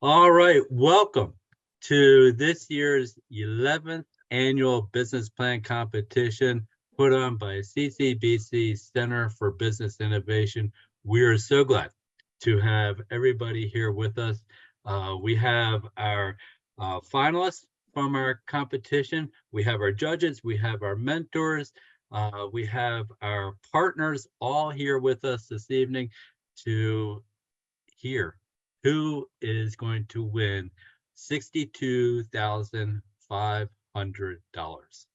All right, welcome to this year's 11th annual business plan competition put on by CCBC Center for Business Innovation. We are so glad to have everybody here with us. We have our finalists from our competition. We have our judges, we have our mentors, we have our partners all here with us this evening to hear who is going to win $62,500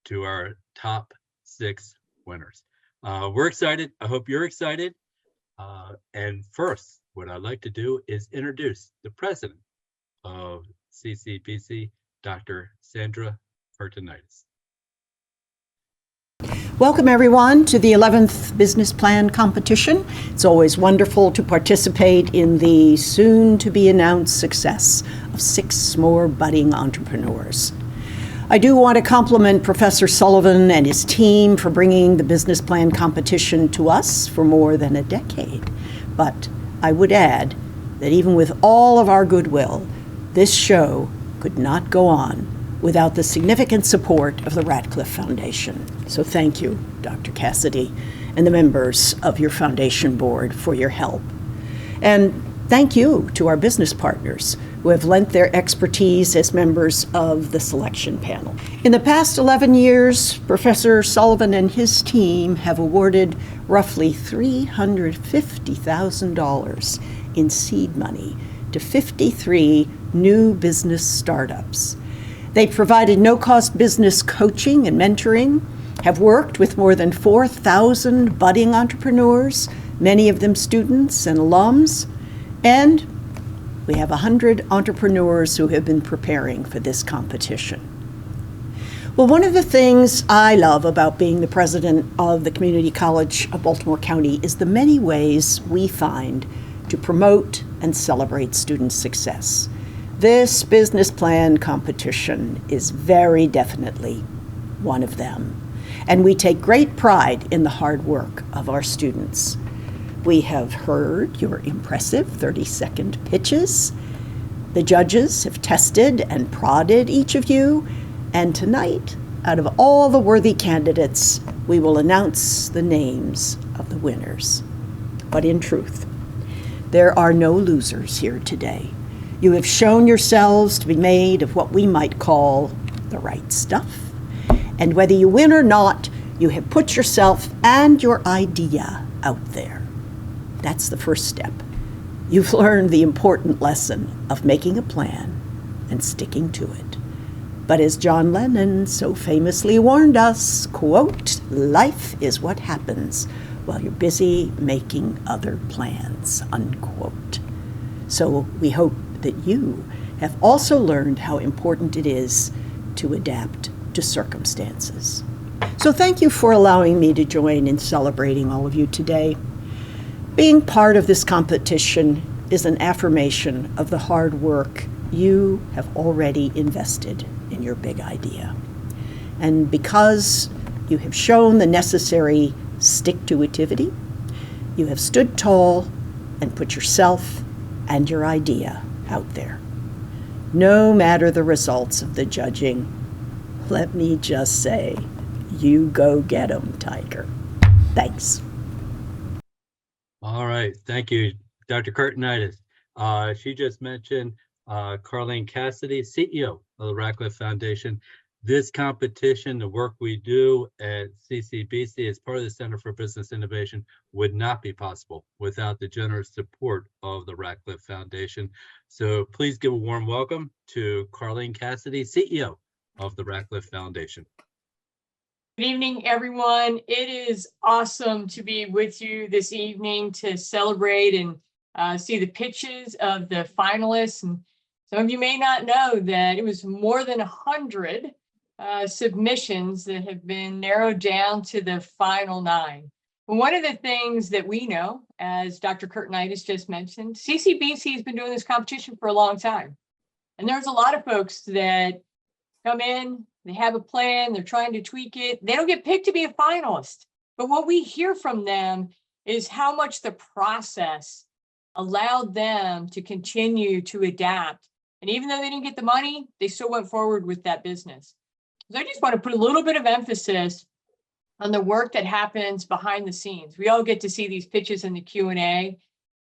to our top 6 winners. We're excited. I hope you're excited. And first, what I'd like to do is introduce the president of CCBC, Dr. Sandra Pertinitis. Welcome everyone to the 11th Business Plan Competition. It's always wonderful to participate in the soon-to-be-announced success of 6 more budding entrepreneurs. I do want to compliment Professor Sullivan and his team for bringing the Business Plan Competition to us for more than a decade. But I would add that even with all of our goodwill, this show could not go on without the significant support of the Ratcliffe Foundation. So thank you, Dr. Cassidy, and the members of your foundation board for your help. And thank you to our business partners who have lent their expertise as members of the selection panel. In the past 11 years, Professor Sullivan and his team have awarded roughly $350,000 in seed money to 53 new business startups. They provided no-cost business coaching and mentoring, have worked with more than 4,000 budding entrepreneurs, many of them students and alums, and we have 100 entrepreneurs who have been preparing for this competition. Well, one of the things I love about being the president of the Community College of Baltimore County is the many ways we find to promote and celebrate student success. This business plan competition is very definitely one of them, and we take great pride in the hard work of our students. We have heard your impressive 30-second pitches. The judges have tested and prodded each of you, and tonight, out of all the worthy candidates, we will announce the names of the winners. But in truth, there are no losers here today. You have shown yourselves to be made of what we might call the right stuff. And whether you win or not, you have put yourself and your idea out there. That's the first step. You've learned the important lesson of making a plan and sticking to it. But as John Lennon so famously warned us, quote, "Life is what happens while you're busy making other plans," unquote. So we hope that you have also learned how important it is to adapt to circumstances. So thank you for allowing me to join in celebrating all of you today. Being part of this competition is an affirmation of the hard work you have already invested in your big idea. And because you have shown the necessary stick-to-itivity, you have stood tall and put yourself and your idea out there. No matter the results of the judging, let me just say, you go get 'em, Tiger. Thanks. All right, thank you, Dr. Pertinitis. She just mentioned Carlene Cassidy, CEO of the Ratcliffe Foundation. This competition, the work we do at CCBC as part of the Center for Business Innovation would not be possible without the generous support of the Ratcliffe Foundation. So please give a warm welcome to Carlene Cassidy, CEO of the Ratcliffe Foundation. Good evening, everyone. It is awesome to be with you this evening to celebrate and see the pitches of the finalists. And some of you may not know that it was more than 100 submissions that have been narrowed down to the final 9. Well, one of the things that we know, as Dr. Pertinitis just mentioned, CCBC has been doing this competition for a long time. And there's a lot of folks that come in, they have a plan, they're trying to tweak it. They don't get picked to be a finalist. But what we hear from them is how much the process allowed them to continue to adapt. And even though they didn't get the money, they still went forward with that business. So I just want to put a little bit of emphasis on the work that happens behind the scenes. We all get to see these pitches in the Q&A,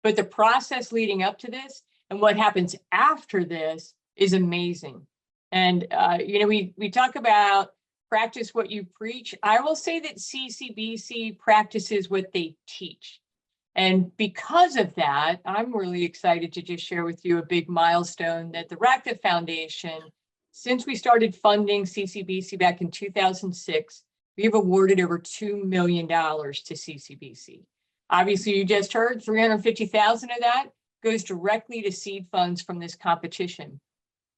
but the process leading up to this and what happens after this is amazing. And, we talk about practice what you preach. I will say that CCBC practices what they teach. And because of that, I'm really excited to just share with you a big milestone that the Radcliffe Foundation, since we started funding CCBC back in 2006, we have awarded over $2 million to CCBC. Obviously, you just heard $350,000 of that goes directly to seed funds from this competition.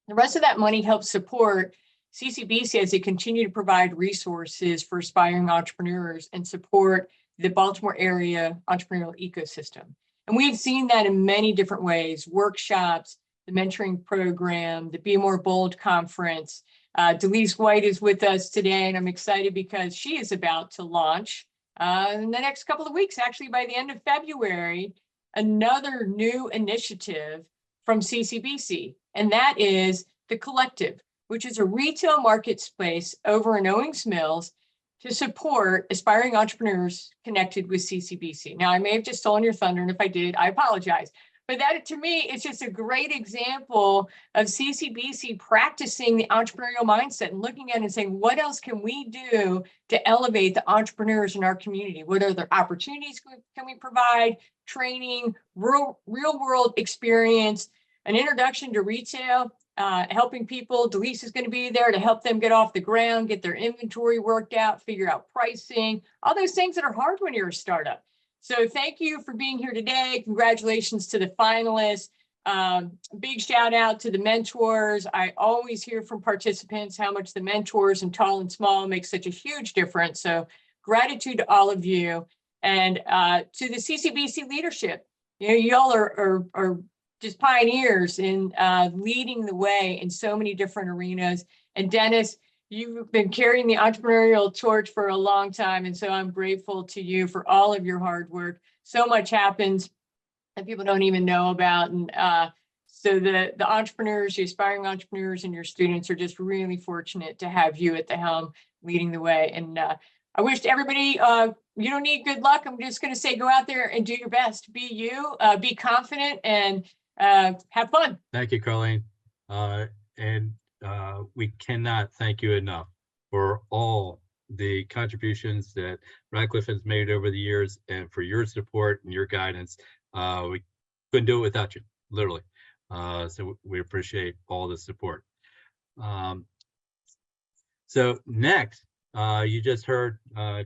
The rest of that money helps support CCBC as they continue to provide resources for aspiring entrepreneurs and support the Baltimore area entrepreneurial ecosystem. And we've seen that in many different ways: workshops, the mentoring program, the Be More Bold conference. Delise White is with us today, and I'm excited because she is about to launch in the next couple of weeks, actually by the end of February, another new initiative from CCBC, and that is The Collective, which is a retail market space over in Owings Mills to support aspiring entrepreneurs connected with CCBC. Now, I may have just stolen your thunder, and if I did, I apologize. But that, to me, is just a great example of CCBC practicing the entrepreneurial mindset and looking at it and saying, what else can we do to elevate the entrepreneurs in our community? What other opportunities can we provide? Training, real world experience, an introduction to retail, helping people. Delise is going to be there to help them get off the ground, get their inventory worked out, figure out pricing, all those things that are hard when you're a startup. So thank you for being here today. Congratulations to the finalists. Big shout out to the mentors. I always hear from participants how much the mentors and tall and small make such a huge difference. So gratitude to all of you, and to the CCBC leadership. Y'all are just pioneers in leading the way in so many different arenas. And Dennis, you've been carrying the entrepreneurial torch for a long time. And so I'm grateful to you for all of your hard work. So much happens that people don't even know about. And so the entrepreneurs, the aspiring entrepreneurs and your students are just really fortunate to have you at the helm leading the way. And I wish to everybody, you don't need good luck. I'm just going to say, go out there and do your best. Be you, be confident, and have fun. Thank you, Carlene. We cannot thank you enough for all the contributions that Radcliffe has made over the years, and for your support and your guidance. We couldn't do it without you, literally. So we appreciate all the support. So next, you just heard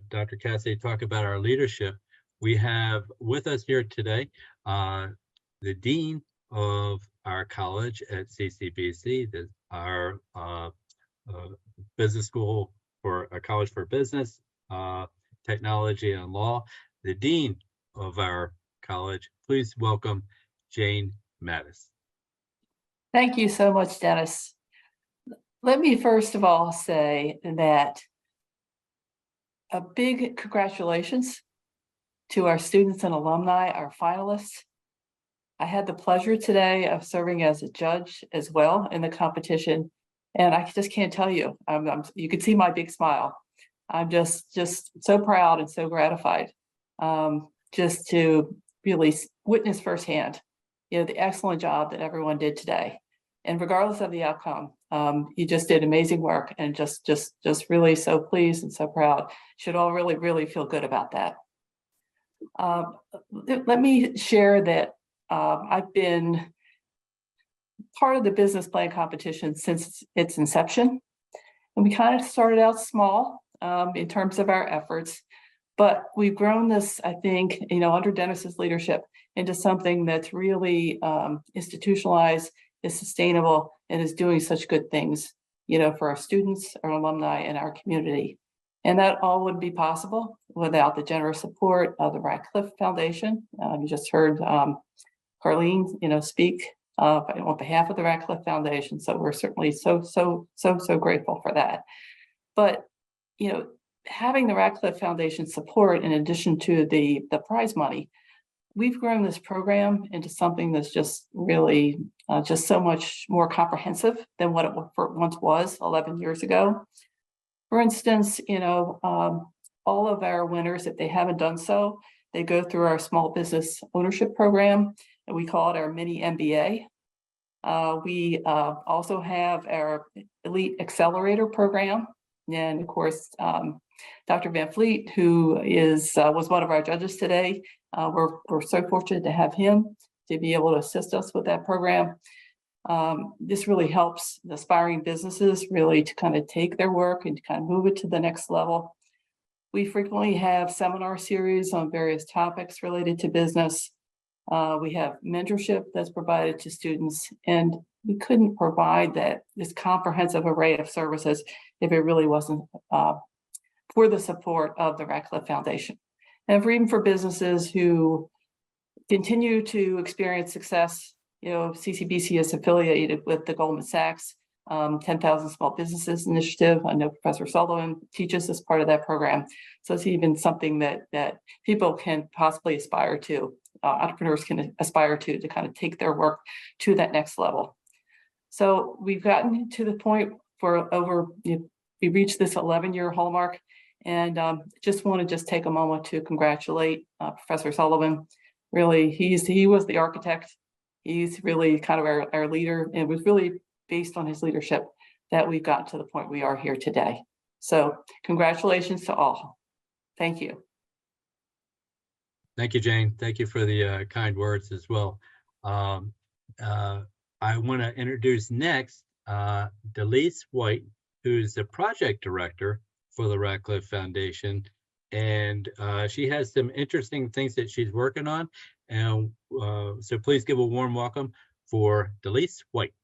Dr. Cassidy talk about our leadership. We have with us here today the Dean of our college at CCBC, our business school for a college for business, technology and law, the Dean of our college. Please welcome Jane Mattis. Thank you so much, Dennis. Let me first of all say that a big congratulations to our students and alumni, our finalists. I had the pleasure today of serving as a judge as well in the competition, and I just can't tell you, you can see my big smile. I'm just so proud and so gratified just to really witness firsthand, the excellent job that everyone did today. And regardless of the outcome, you just did amazing work, and just really so pleased and so proud. Should all really, really feel good about that. Let me share that I've been part of the business plan competition since its inception. And we kind of started out small in terms of our efforts, but we've grown this, I think, under Dennis's leadership into something that's really institutionalized, is sustainable, and is doing such good things, for our students, our alumni, and our community. And that all wouldn't be possible without the generous support of the Radcliffe Foundation. You just heard Carlene, speak on behalf of the Radcliffe Foundation. So we're certainly so grateful for that. But, having the Radcliffe Foundation support, in addition to the prize money, we've grown this program into something that's just really just so much more comprehensive than what it once was 11 years ago. For instance, all of our winners, if they haven't done so, they go through our small business ownership program, and we call it our mini MBA. We also have our elite accelerator program. And of course, Dr. Van Vliet, who was one of our judges today, we're so fortunate to have him to be able to assist us with that program. This really helps the aspiring businesses really to kind of take their work and to kind of move it to the next level. We frequently have seminar series on various topics related to business. We have mentorship that's provided to students, and we couldn't provide this comprehensive array of services if it really wasn't for the support of the Ratcliffe Foundation. And even for businesses who continue to experience success, CCBC is affiliated with the Goldman Sachs 10,000 Small Businesses Initiative. I know Professor Sullivan teaches as part of that program. So it's even something that people can possibly aspire to, entrepreneurs can aspire to kind of take their work to that next level. So we've gotten to the point we reached this 11-year hallmark, and just want to take a moment to congratulate Professor Sullivan. Really, he was the architect. He's really kind of our leader, and it was really based on his leadership that we've gotten to the point we are here today. So congratulations to all. Thank you. Thank you, Jane. Thank you for the kind words as well. I want to introduce next Delise White, who's the project director for the Ratcliffe Foundation. And she has some interesting things that she's working on. And so please give a warm welcome for Delise White.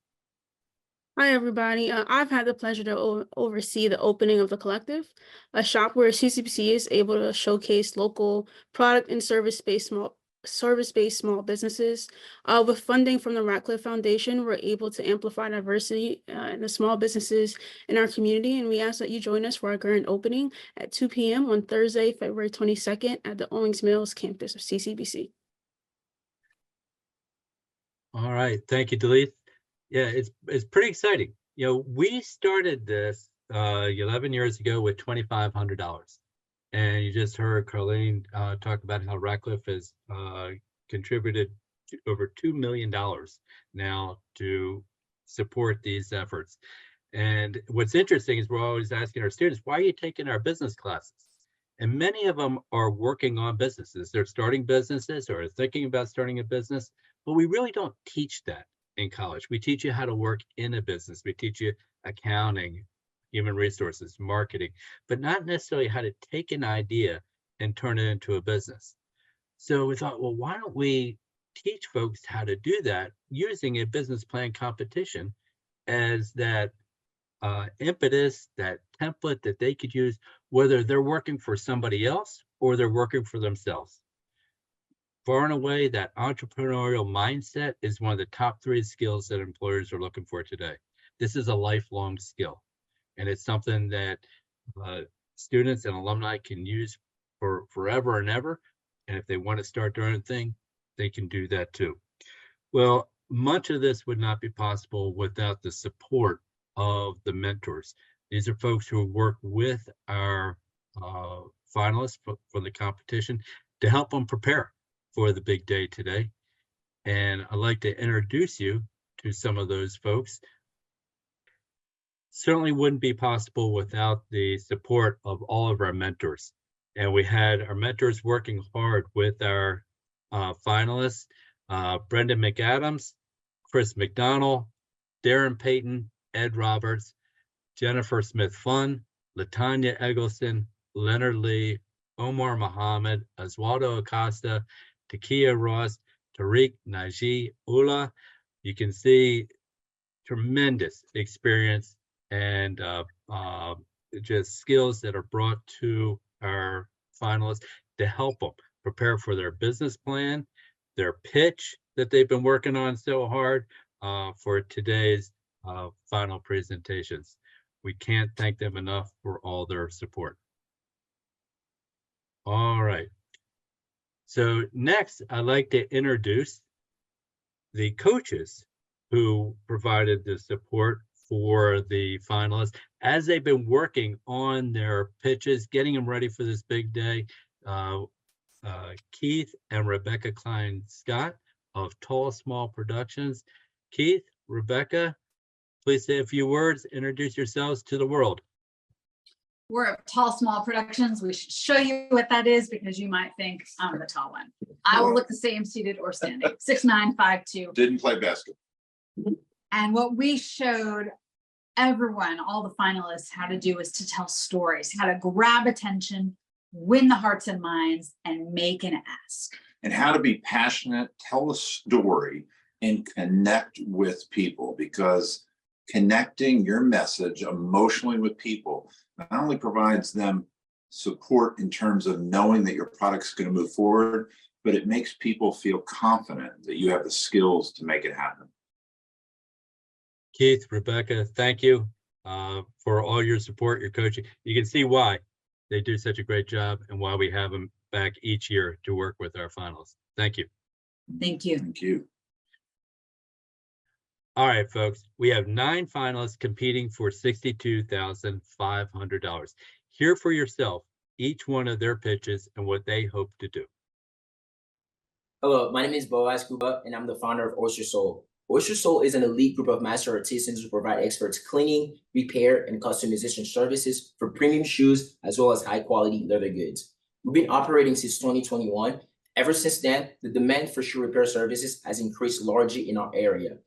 Hi, everybody. I've had the pleasure to oversee the opening of the Collective, a shop where CCBC is able to showcase local product and service-based small businesses. With funding from the Ratcliffe Foundation, we're able to amplify diversity in the small businesses in our community, and we ask that you join us for our grand opening at 2 p.m. on Thursday, February 22nd at the Owings Mills campus of CCBC. All right, thank you, Delise. Yeah, it's pretty exciting. We started this 11 years ago with $2,500. And you just heard Carlene talk about how Ratcliffe has contributed over $2 million now to support these efforts. And what's interesting is we're always asking our students, why are you taking our business classes? And many of them are working on businesses. They're starting businesses or thinking about starting a business, but we really don't teach that in college. We teach you how to work in a business. We teach you accounting, human resources, marketing, but not necessarily how to take an idea and turn it into a business. So we thought, well, why don't we teach folks how to do that using a business plan competition as that impetus, that template that they could use, whether they're working for somebody else or they're working for themselves. Far and away, that entrepreneurial mindset is one of the top 3 skills that employers are looking for today. This is a lifelong skill. And it's something that students and alumni can use for forever and ever. And if they want to start their own thing, they can do that too. Well, much of this would not be possible without the support of the mentors. These are folks who work with our finalists for the competition to help them prepare for the big day today. And I'd like to introduce you to some of those folks. Certainly wouldn't be possible without the support of all of our mentors. And we had our mentors working hard with our finalists, Brendan McAdams, Chris McDonald, Darren Payton, Ed Roberts, Jennifer Smith-Funn, Latanya Eggleston, Leonard Lee, Omar Muhammad, Oswaldo Acosta, Takia Ross, Tariq Naji Ula. You can see tremendous experience and just skills that are brought to our finalists to help them prepare for their business plan, their pitch that they've been working on so hard for today's final presentations. We can't thank them enough for all their support. All right. So next, I'd like to introduce the coaches who provided the support for the finalists as they've been working on their pitches, getting them ready for this big day. Keith and Rebecca Klein-Scott of Tall Small Productions. Keith, Rebecca, please say a few words, introduce yourselves to the world. We're at Tall Small Productions. We should show you what that is because you might think I'm the tall one. I will look the same seated or standing, 6'9", 5'2". Didn't play basketball. And what we showed everyone, all the finalists, how to do is to tell stories, how to grab attention, win the hearts and minds, and make an ask. And how to be passionate, tell a story, and connect with people, because connecting your message emotionally with people not only provides them support in terms of knowing that your product's going to move forward, but it makes people feel confident that you have the skills to make it happen. Keith, Rebecca, thank you for all your support, your coaching. You can see why they do such a great job and why we have them back each year to work with our finalists. Thank you. Thank you. Thank you. All right, folks, we have 9 finalists competing for $62,500. Hear for yourself each one of their pitches and what they hope to do. Hello, my name is Boaz Kuba, and I'm the founder of Oyster Soul. Oyster Soul is an elite group of master artisans who provide experts cleaning, repair, and customization services for premium shoes, as well as high-quality leather goods. We've been operating since 2021. Ever since then, the demand for shoe repair services has increased largely in our area.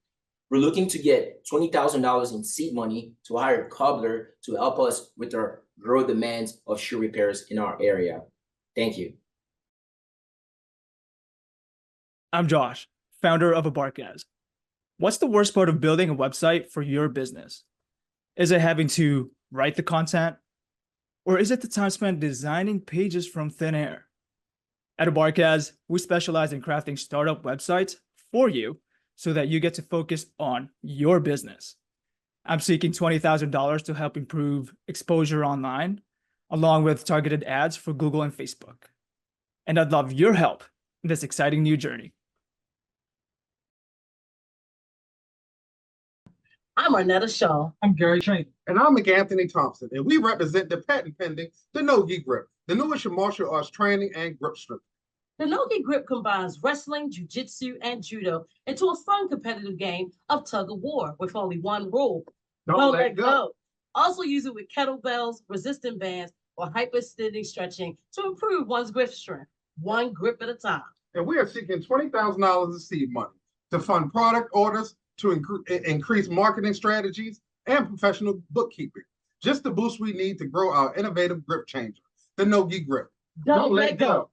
We're looking to get $20,000 in seed money to hire a cobbler to help us with our growing demands of shoe repairs in our area. Thank you. I'm Josh, founder of Abarkez. What's the worst part of building a website for your business? Is it having to write the content? Or is it the time spent designing pages from thin air? At Abarkez, we specialize in crafting startup websites for you so that you get to focus on your business. I'm seeking $20,000 to help improve exposure online, along with targeted ads for Google and Facebook. And I'd love your help in this exciting new journey. I'm Arnetta Shaw. I'm Gary Shane. And I'm McAnthony Thompson, and we represent the patent pending the No-Gi Grip, the newest martial arts training and grip strength. The No-Gi Grip combines wrestling, jiu-jitsu, and judo into a fun competitive game of tug of war with only one rule. Don't let go. Also use it with kettlebells, resistant bands, or hyperextending stretching to improve one's grip strength, one grip at a time. And we are seeking $20,000 in seed money to fund product orders, to increase marketing strategies, and professional bookkeeping. Just the boost we need to grow our innovative grip changer, the No-Gi Grip. Don't let go.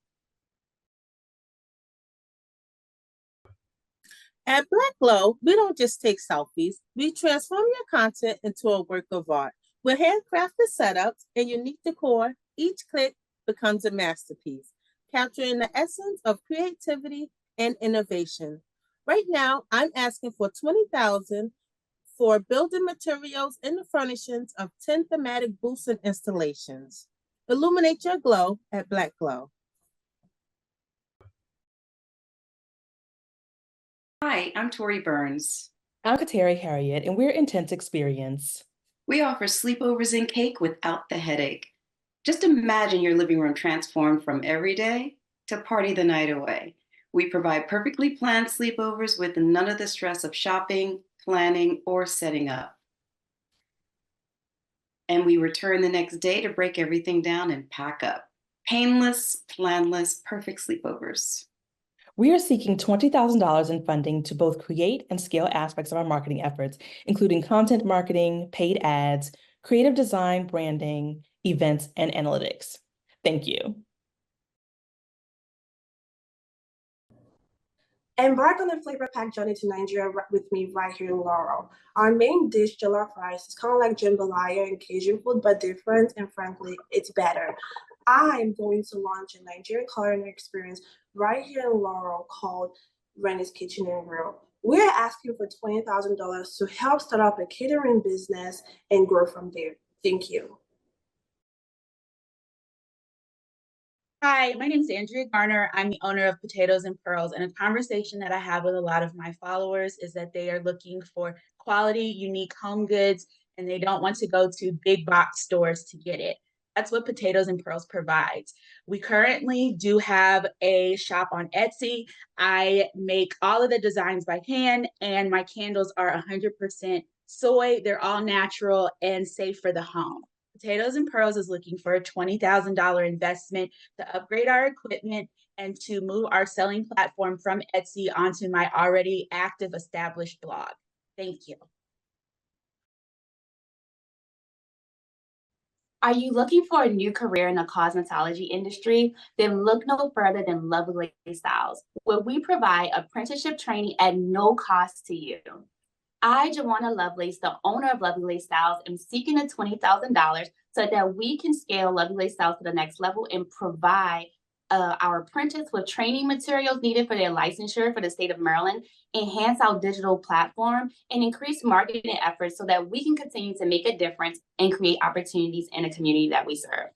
At Black Glow, we don't just take selfies, we transform your content into a work of art. With handcrafted setups and unique decor, each click becomes a masterpiece, capturing the essence of creativity and innovation. Right now, I'm asking for $20,000 for building materials and the furnishings of 10 thematic booths and installations. Illuminate your glow at Black Glow. Hi, I'm Tori Burns. I'm Kateri, Harried, and we're Intense Experience. We offer sleepovers and cake without the headache. Just imagine your living room transformed from everyday to party the night away. We provide perfectly planned sleepovers with none of the stress of shopping, planning, or setting up. And we return the next day to break everything down and pack up. Painless, planless, perfect sleepovers. We are seeking $20,000 in funding to both create and scale aspects of our marketing efforts, including content marketing, paid ads, creative design, branding, events, and analytics. Thank you. Embark on a flavor-packed journey to Nigeria with me right here in Laurel. Our main dish, jollof rice, is kind of like jambalaya and Cajun food, but different, and frankly, it's better. I'm going to launch a Nigerian culinary experience right here in Laurel called Rennie's Kitchen and Grill. We're asking for $20,000 to help start up a catering business and grow from there. Thank you. Hi, my name is Andrea Garner. I'm the owner of Potatoes and Pearls. And a conversation that I have with a lot of my followers is that they are looking for quality, unique home goods, and they don't want to go to big box stores to get it. That's what Potatoes and Pearls provides. We currently do have a shop on Etsy. I make all of the designs by hand, and my candles are 100% soy. They're all natural and safe for the home. Potatoes and Pearls is looking for a $20,000 investment to upgrade our equipment and to move our selling platform from Etsy onto my already active established blog. Thank you. Are you looking for a new career in the cosmetology industry? Then look no further than Lovelace Styles, where we provide apprenticeship training at no cost to you. I, Jawana Lovelace, the owner of Lovelace Styles, am seeking a $20,000 so that we can scale Lovelace Styles to the next level and provide our apprentice with training materials needed for their licensure for the state of Maryland, enhance our digital platform, and increase marketing efforts so that we can continue to make a difference and create opportunities in the community that we serve.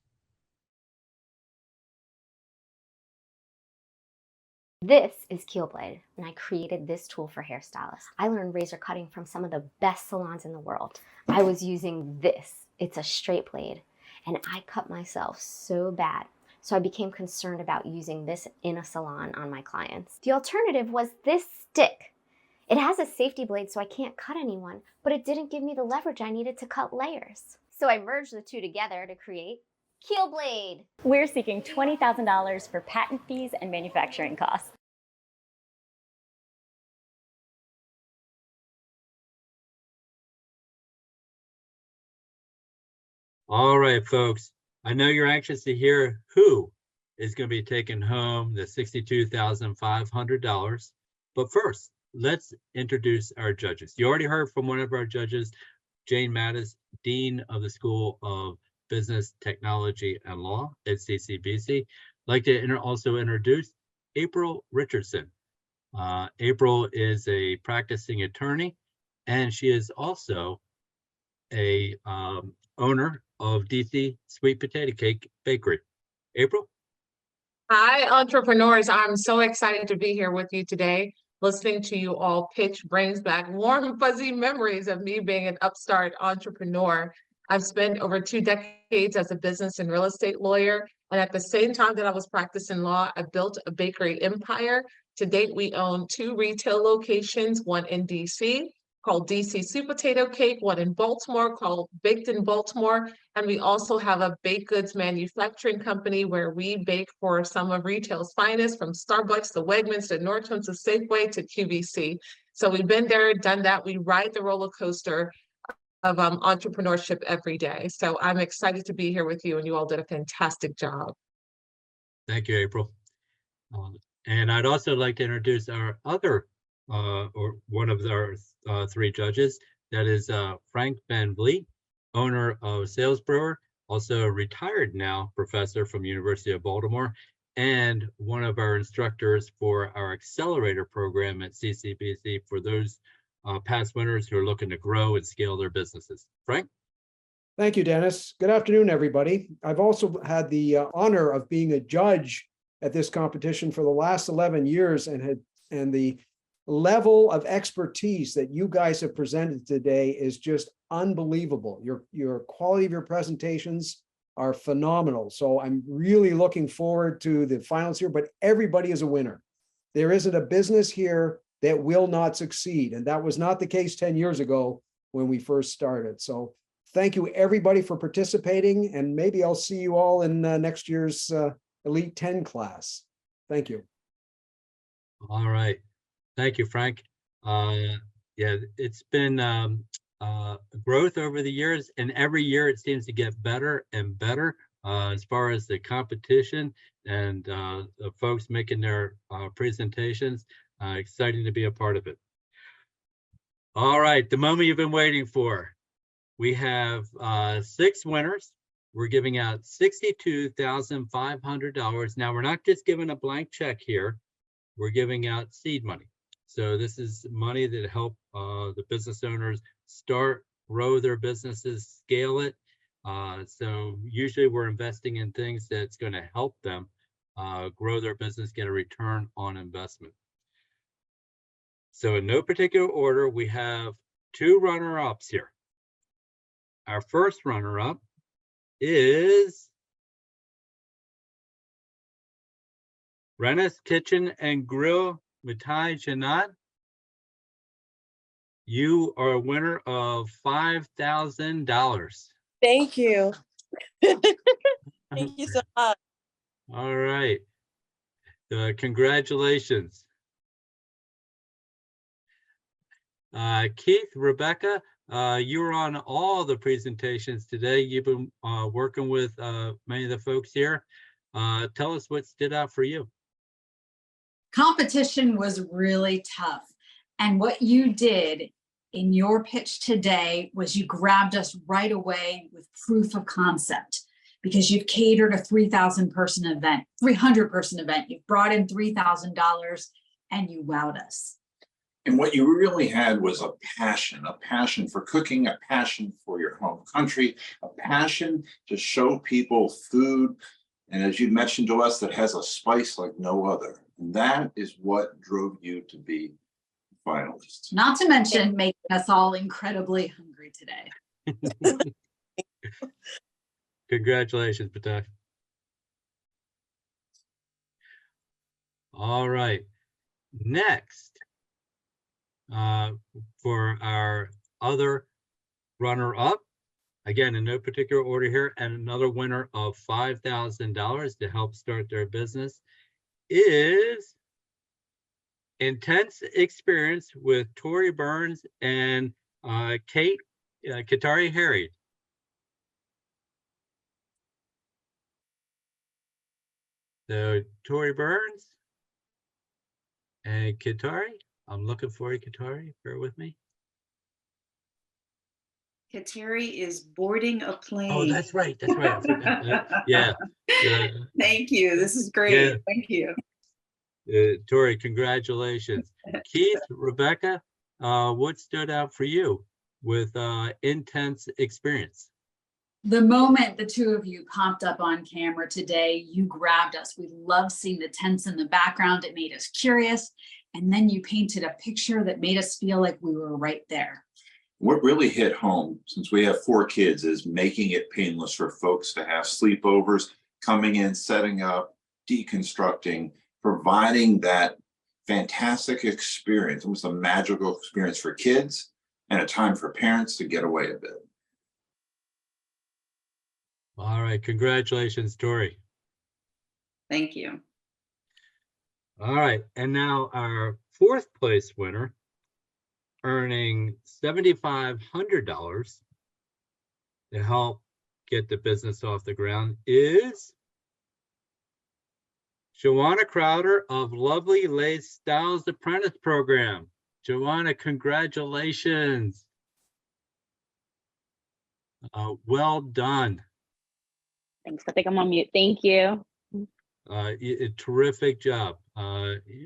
This is Keel blade, and I created this tool for hairstylists. I learned razor cutting from some of the best salons in the world. I was using this. It's a straight blade, and I cut myself so bad. So I became concerned about using this in a salon on my clients. The alternative was this stick. It has a safety blade so I can't cut anyone, but it didn't give me the leverage I needed to cut layers. So I merged the two together to create Keel blade. We're seeking $20,000 for patent fees and manufacturing costs. All right, folks. I know you're anxious to hear who is going to be taking home the $62,500. But first, let's introduce our judges. You already heard from one of our judges, Jane Mattis, Dean of the School of Business, Technology, and Law at CCBC. I'd like to also introduce April Richardson. April is a practicing attorney, and she is also a owner of DC Sweet Potato Cake Bakery. April? Hi, entrepreneurs. I'm so excited to be here with you today. Listening to you all pitch brings back warm, fuzzy memories of me being an upstart entrepreneur. I've spent over 2 decades as a business and real estate lawyer. And at the same time that I was practicing law, I built a bakery empire. To date, we own 2 retail locations, one in DC called DC Sweet Potato Cake, one in Baltimore called Baked in Baltimore. And we also have a baked goods manufacturing company where we bake for some of retail's finest, from Starbucks to Wegmans to Nordstrom to Safeway to QVC. So we've been there, done that. We ride the roller coaster of entrepreneurship every day. So I'm excited to be here with you, and you all did a fantastic job. Thank you, April. And I'd also like to introduce our other, or one of our 3 judges. That is Frank Van Vliet, owner of Sales Brewer, also a retired now professor from University of Baltimore, and one of our instructors for our Accelerator program at CCBC for those past winners who are looking to grow and scale their businesses. Frank? Thank you, Dennis. Good afternoon, everybody. I've also had the honor of being a judge at this competition for the last 11 years, and the level of expertise that you guys have presented today is just unbelievable. Your quality of your presentations are phenomenal. So I'm really looking forward to the finals here, but everybody is a winner. There isn't a business here that will not succeed. And that was not the case 10 years ago when we first started. So thank you, everybody, for participating. And maybe I'll see you all in next year's Elite 10 class. Thank you. All right. Thank you, Frank. Yeah, it's been growth over the years, and every year it seems to get better and better as far as the competition and the folks making their presentations. Exciting to be a part of it. All right, the moment you've been waiting for. We have 6 winners. We're giving out $62,500. Now, we're not just giving a blank check here. We're giving out seed money. So this is money that help the business owners start, grow their businesses, scale it. So usually we're investing in things that's going to help them grow their business, get a return on investment. So in no particular order, we have two runner-ups here. Our first runner-up is Renna's Kitchen and Grill Mitai Janat. You are a winner of $5,000. Thank you. Thank you so much. All right. Congratulations. Keith, Rebecca, you were on all the presentations today. You've been working with many of the folks here. Tell us what stood out for you. Competition was really tough. And what you did in your pitch today was you grabbed us right away with proof of concept, because you've catered a 3,000 person event, 300 person event. You've brought in $3,000 and you wowed us. And what you really had was a passion for cooking, a passion for your home country, a passion to show people food. And as you mentioned to us, that has a spice like no other. And that is what drove you to be finalists. Not to mention making us all incredibly hungry today. Congratulations, Patek. All right. Next, for our other runner-up, again, in no particular order here, and another winner of $5,000 to help start their business is Intense Experience with Tori Burns and Kateri Harried. So Tori Burns and Kateri. I'm looking for you, Kateri. Bear with me. Kateri is boarding a plane. Oh, that's right. That's right. I forgot that. Yeah. Thank you. This is great. Yeah. Thank you. Tori, congratulations. Keith, Rebecca, what stood out for you with Intense Experience? The moment the two of you popped up on camera today, you grabbed us. We loved seeing the tents in the background. It made us curious. And then you painted a picture that made us feel like we were right there. What really hit home, since we have 4 kids, is making it painless for folks to have sleepovers, coming in, setting up, deconstructing, providing that fantastic experience, almost a magical experience for kids, and a time for parents to get away a bit. All right, congratulations, Tori. Thank you. All right, and now our 4th place winner, earning $7,500 to help get the business off the ground, is Jawana Crowder of Lovely Lace Styles Apprentice Program. Jawana, congratulations. Well done. Thanks. I think I'm on mute. Thank you. A terrific job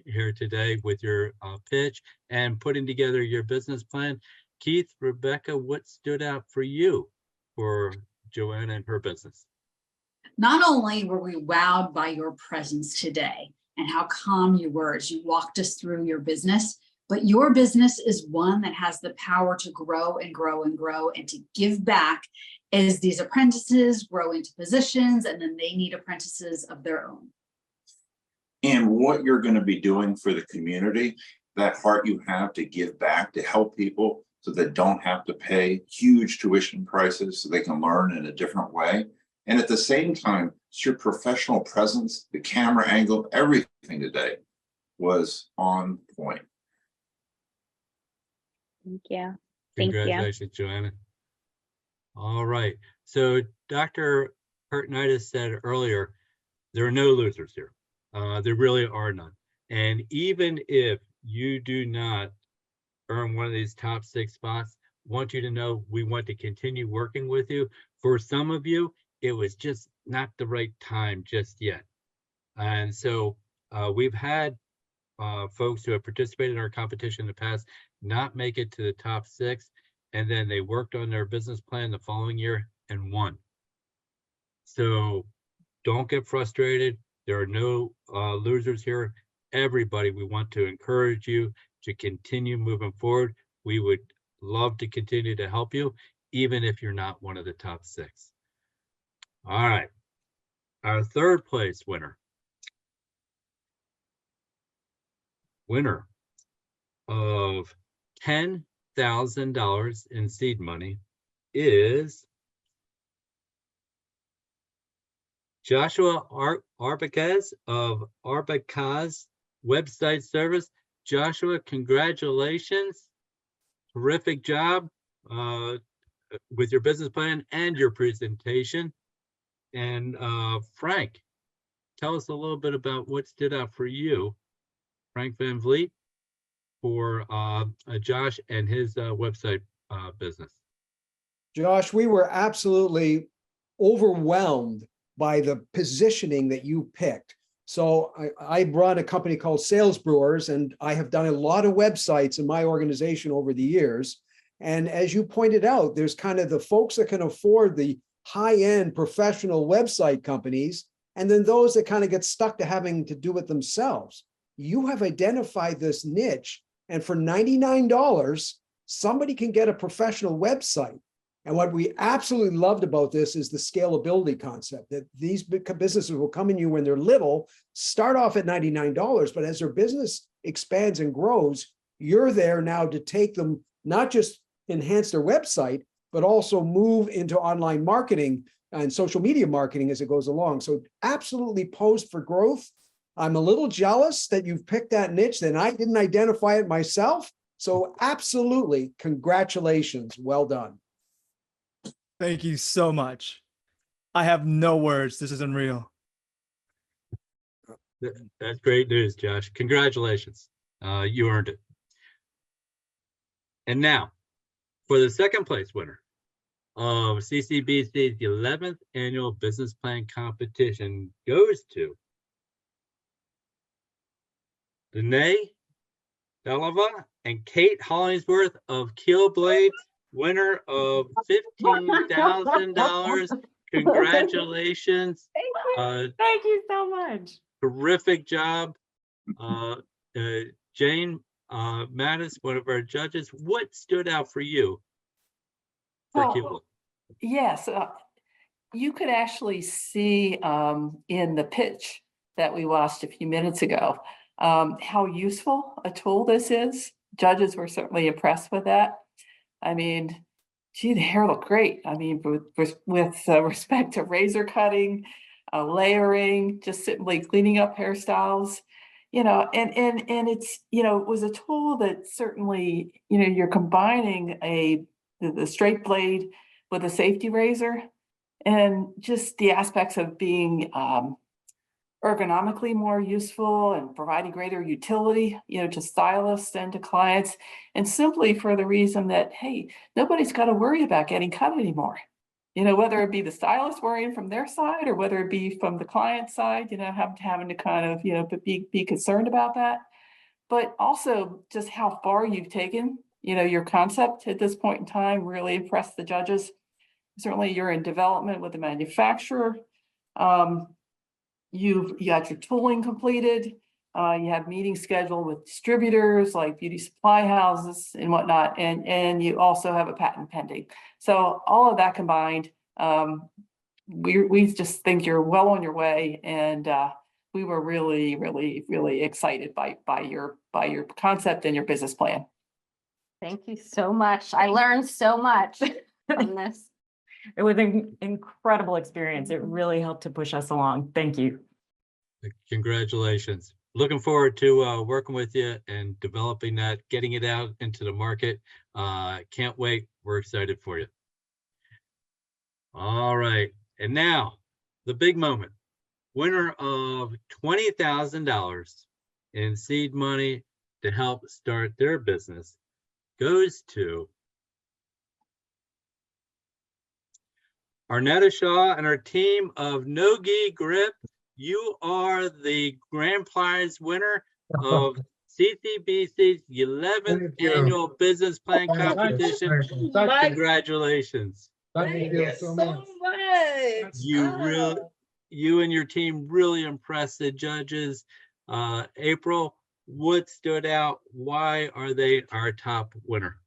here today with your pitch and putting together your business plan. Keith, Rebecca, what stood out for you for Joanna and her business? Not only were we wowed by your presence today and how calm you were as you walked us through your business, but your business is one that has the power to grow and grow and grow and to give back as these apprentices grow into positions and then they need apprentices of their own. And what you're going to be doing for the community, that heart you have to give back, to help people so they don't have to pay huge tuition prices so they can learn in a different way. And at the same time, it's your professional presence, the camera angle, everything today was on point. Thank you. Thank you. Congratulations, Joanna. All right. So Dr. Hartnett said earlier, there are no losers here. There really are none. And even if you do not earn one of these top 6 spots, want you to know we want to continue working with you. For some of you, it was just not the right time just yet. And so we've had folks who have participated in our competition in the past not make it to the top 6, and then they worked on their business plan the following year and won. So don't get frustrated. There are no losers here. Everybody, we want to encourage you to continue moving forward. We would love to continue to help you, even if you're not one of the top 6. All right. Our third place winner of $10,000 in seed money is Joshua Abarquez of Abarkez Website Service. Joshua, congratulations. Terrific job with your business plan and your presentation. And Frank, tell us a little bit about what stood out for you, Frank Van Vliet, for Josh and his website business. Josh, we were absolutely overwhelmed by the positioning that you picked. So I run a company called Sales Brewers, and I have done a lot of websites in my organization over the years. And as you pointed out, there's kind of the folks that can afford the high-end professional website companies, and then those that kind of get stuck to having to do it themselves. You have identified this niche, and for $99, somebody can get a professional website. And what we absolutely loved about this is the scalability concept, that these businesses will come in you when they're little, start off at $99, but as their business expands and grows, you're there now to take them, not just enhance their website, but also move into online marketing and social media marketing as it goes along. So absolutely posed for growth. I'm a little jealous that you've picked that niche, and I didn't identify it myself. So absolutely, congratulations. Well done. Thank you so much. I have no words. This is unreal. That's great news, Josh. Congratulations. You earned it. And now, for the second place winner of CCBC's 11th annual business plan competition goes to Lynnae and Kate Hollingsworth of Keel, winner of $15,000. Congratulations. Thank you. Thank you so much. Terrific job. Jane Mattis, one of our judges, what stood out for you? Yes, you could actually see in the pitch that we watched a few minutes ago how useful a tool this is. Judges were certainly impressed with that. I mean, gee, the hair looked great. I mean, with respect to razor cutting, layering, just simply cleaning up hairstyles, and it's, it was a tool that certainly, you're combining the straight blade with a safety razor, and just the aspects of being ergonomically more useful and providing greater utility, to stylists and to clients, and simply for the reason that, hey, nobody's got to worry about getting cut anymore. Whether it be the stylist worrying from their side or whether it be from the client side, having to kind of, be concerned about that. But also just how far you've taken, your concept at this point in time really impressed the judges. Certainly you're in development with the manufacturer. You got your tooling completed. You have meetings scheduled with distributors like beauty supply houses and whatnot, and you also have a patent pending. So all of that combined, we just think you're well on your way, and we were really, really, really excited by your concept and your business plan. Thank you so much. I learned so much from this. It was an incredible experience. It really helped to push us along. Thank you. Congratulations. Looking forward to working with you and developing that, getting it out into the market. Can't wait. We're excited for you. All right. And now the big moment. Winner of $20,000 in seed money to help start their business goes to Arnetta Shaw and her team of No-Gi Grip. You are the grand prize winner of CCBC's 11th annual business plan competition. Congratulations. Thank you so much. You you and your team really impressed the judges. April, what stood out? Why are they our top winner?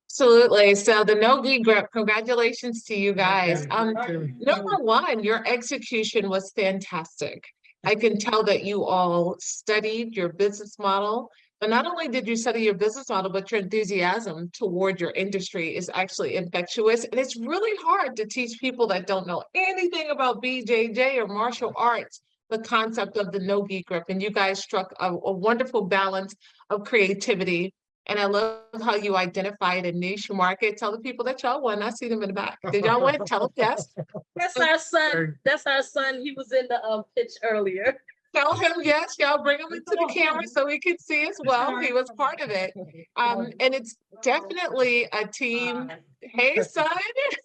Absolutely. So the no-gi grip, congratulations to you guys. Number one, your execution was fantastic. I can tell that you all studied your business model, but not only did you study your business model, but your enthusiasm toward your industry is actually infectious. And it's really hard to teach people that don't know anything about BJJ or martial arts the concept of the no-gi grip. And you guys struck a wonderful balance of creativity. And I love how you identified a niche market. Tell the people that y'all won. I see them in the back. Did y'all win? Tell them yes. That's our son. That's our son. He was in the pitch earlier. Tell him yes, y'all bring him into the camera so he can see as well. He was part of it. And it's definitely a team. Hey, son,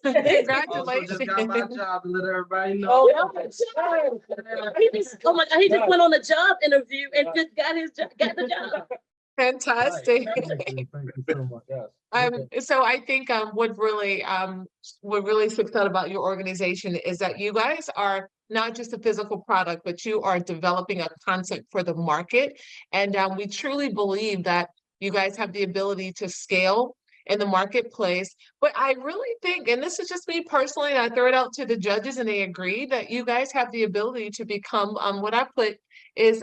congratulations. Just got my job to let everybody know. Oh my God, he just went on a job interview and just got the job. Fantastic. Thank you so much. Yes. So I think what really sticks out about your organization is that you guys are not just a physical product, but you are developing a concept for the market. And we truly believe that you guys have the ability to scale in the marketplace. But I really think, and this is just me personally, and I throw it out to the judges and they agree that you guys have the ability to become what I put is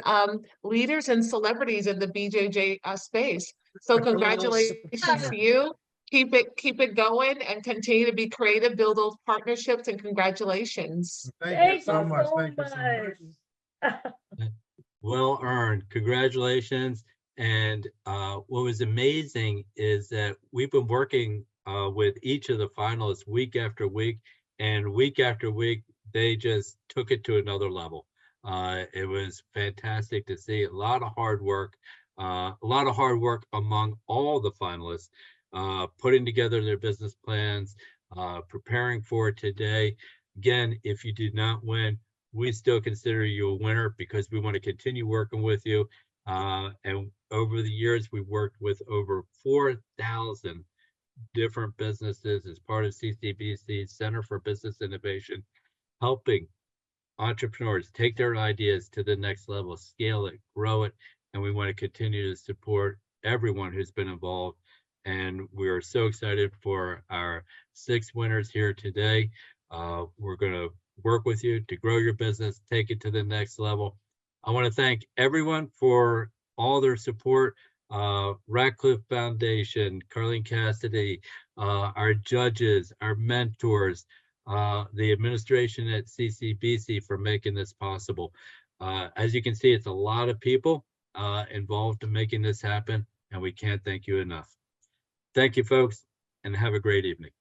leaders and celebrities in the BJJ space. So congratulations to you. Keep it going and continue to be creative, build those partnerships, and congratulations. Thank you so much. Thank you so much. Well earned. Congratulations. And what was amazing is that we've been working with each of the finalists week after week, and week after week, they just took it to another level. It was fantastic to see a lot of hard work among all the finalists, putting together their business plans, preparing for today. Again, if you did not win, we still consider you a winner because we want to continue working with you. And over the years, we've worked with over 4,000 different businesses as part of CCBC Center for Business Innovation, helping entrepreneurs take their ideas to the next level, scale it, grow it, and we want to continue to support everyone who's been involved. And we're so excited for our 6 winners here today. We're going to work with you to grow your business, take it to the next level. I want to thank everyone for all their support. Radcliffe Foundation, Carlene Cassidy, our judges, our mentors, the administration at CCBC for making this possible. As you can see, it's a lot of people involved in making this happen, and we can't thank you enough. Thank you, folks, and have a great evening.